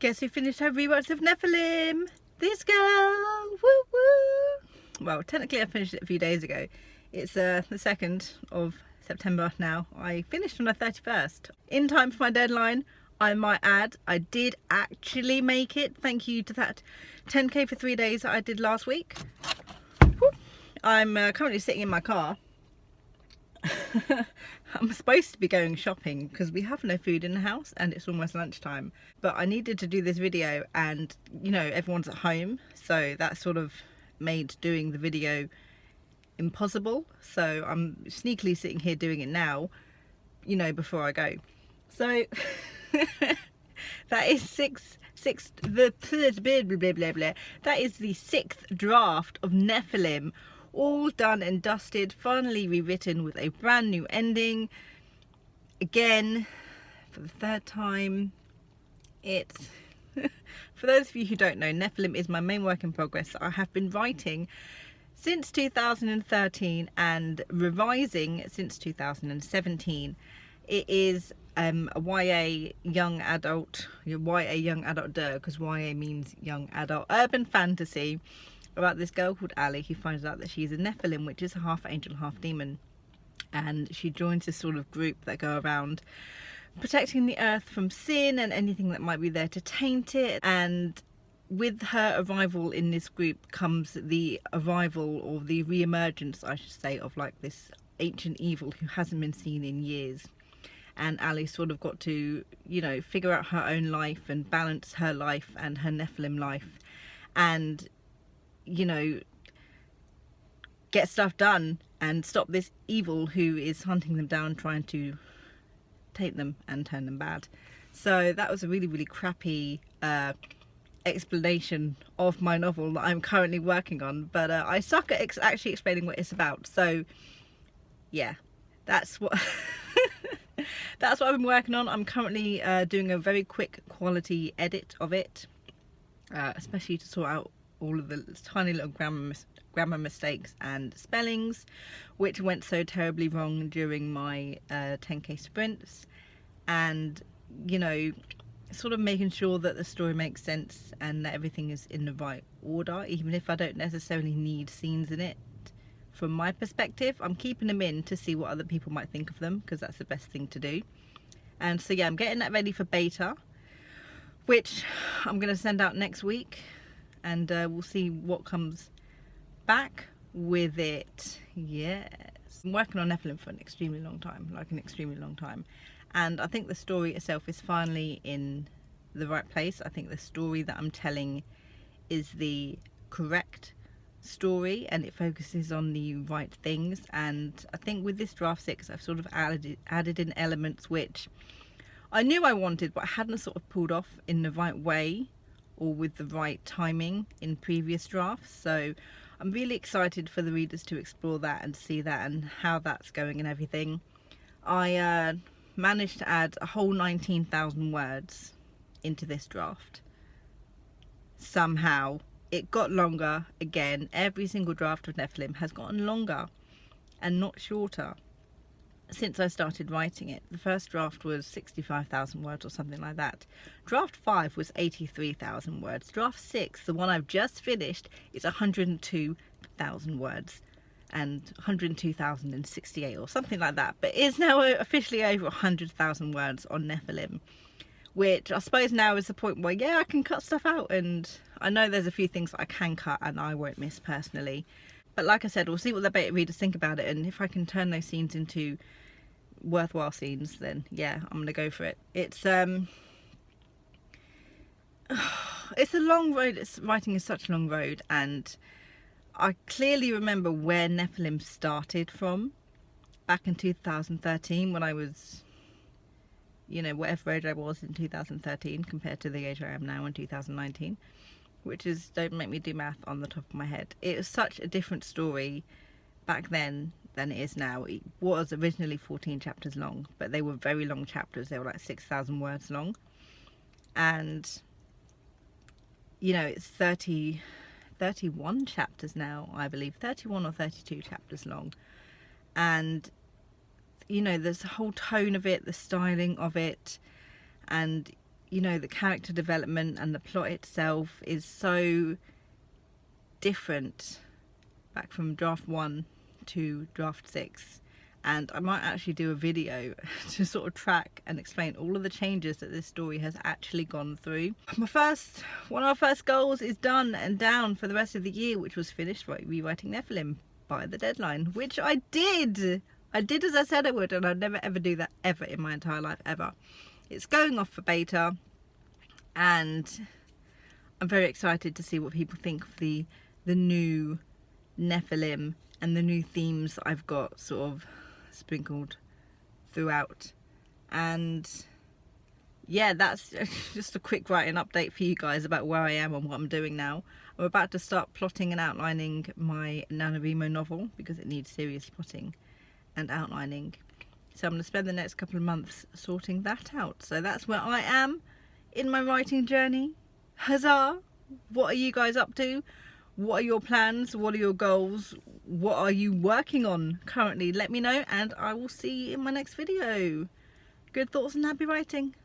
Guess who finished her rewatch of Nephilim? This girl! Woo woo! Well, technically I finished it a few days ago. It's the 2nd of September now. I finished on the 31st. In time for my deadline, I might add. I did actually make it. Thank you to that 10k for 3 days that I did last week. Woo. I'm currently sitting in my car. I'm supposed to be going shopping because we have no food in the house and it's almost lunchtime, but I needed to do this video and you know everyone's at home, so that sort of made doing the video impossible. So I'm sneakily sitting here doing it now, you know, before I go. So that is that is the 6th draft of Nephilim, all done and dusted, finally rewritten with a brand new ending. Again, for the 3rd time. It's for those of you who don't know, Nephilim is my main work in progress that I have been writing since 2013 and revising since 2017. It is a YA young adult, because YA means young adult urban fantasy about this girl called Ali who finds out that she's a Nephilim, which is a half angel, half demon, and she joins this sort of group that go around protecting the earth from sin and anything that might be there to taint it. And with her arrival in this group comes the arrival, or the re-emergence I should say, of like this ancient evil who hasn't been seen in years. And Ali sort of got to, you know, figure out her own life and balance her life and her Nephilim life, and you know, get stuff done and stop this evil who is hunting them down, trying to take them and turn them bad. So that was a really, really crappy explanation of my novel that I'm currently working on, but I suck at actually explaining what it's about. So yeah, that's what that's what I've been working on. I'm currently doing a very quick quality edit of it, especially to sort out all of the tiny little grammar mistakes and spellings which went so terribly wrong during my 10k sprints, and you know, sort of making sure that the story makes sense and that everything is in the right order, even if I don't necessarily need scenes in it. From my perspective, I'm keeping them in to see what other people might think of them, because that's the best thing to do. And so yeah, I'm getting that ready for beta, which I'm going to send out next week, and we'll see what comes back with it. Yes, I'm working on Nephilim for an extremely long time, and I think the story itself is finally in the right place. I think the story that I'm telling is the correct story and it focuses on the right things. And I think with this draft 6 I've sort of added in elements which I knew I wanted but I hadn't sort of pulled off in the right way or with the right timing in previous drafts. So I'm really excited for the readers to explore that and see that and how that's going and everything. I managed to add a whole 19,000 words into this draft. Somehow it got longer again. Every single draft of Nephilim has gotten longer and not shorter since I started writing it. The first draft was 65,000 words or something like that. Draft 5 was 83,000 words. Draft 6, the one I've just finished, is 102,000 words and 102,068 or something like that, but is now officially over 100,000 words on Nephilim, which I suppose now is the point where yeah, I can cut stuff out, and I know there's a few things that I can cut and I won't miss personally. But like I said, we'll see what the beta readers think about it, and if I can turn those scenes into worthwhile scenes, then yeah, I'm gonna go for it. It's a long road. Writing is such a long road, and I clearly remember where Nephilim started from back in 2013 when I was, you know, whatever age I was in 2013 compared to the age I am now in 2019. Which is, don't make me do math on the top of my head. It was such a different story back then than it is now. It was originally 14 chapters long, but they were very long chapters. They were like 6,000 words long. And, you know, it's 31 chapters now, I believe. 31 or 32 chapters long. And, you know, there's the whole tone of it, the styling of it, and you know, the character development and the plot itself is so different back from draft 1 to draft 6. And I might actually do a video to sort of track and explain all of the changes that this story has actually gone through. One of our first goals is done and down for the rest of the year, which was finished rewriting Nephilim by the deadline, which I did. I did as I said I would, and I'd never ever do that ever in my entire life, ever. It's going off for beta, and I'm very excited to see what people think of the new Nephilim and the new themes that I've got sort of sprinkled throughout. And yeah, that's just a quick writing update for you guys about where I am and what I'm doing now. I'm about to start plotting and outlining my NaNoWriMo novel because it needs serious plotting and outlining. So I'm going to spend the next couple of months sorting that out. So that's where I am in my writing journey. Huzzah! What are you guys up to? What are your plans? What are your goals? What are you working on currently? Let me know, and I will see you in my next video. Good thoughts and happy writing.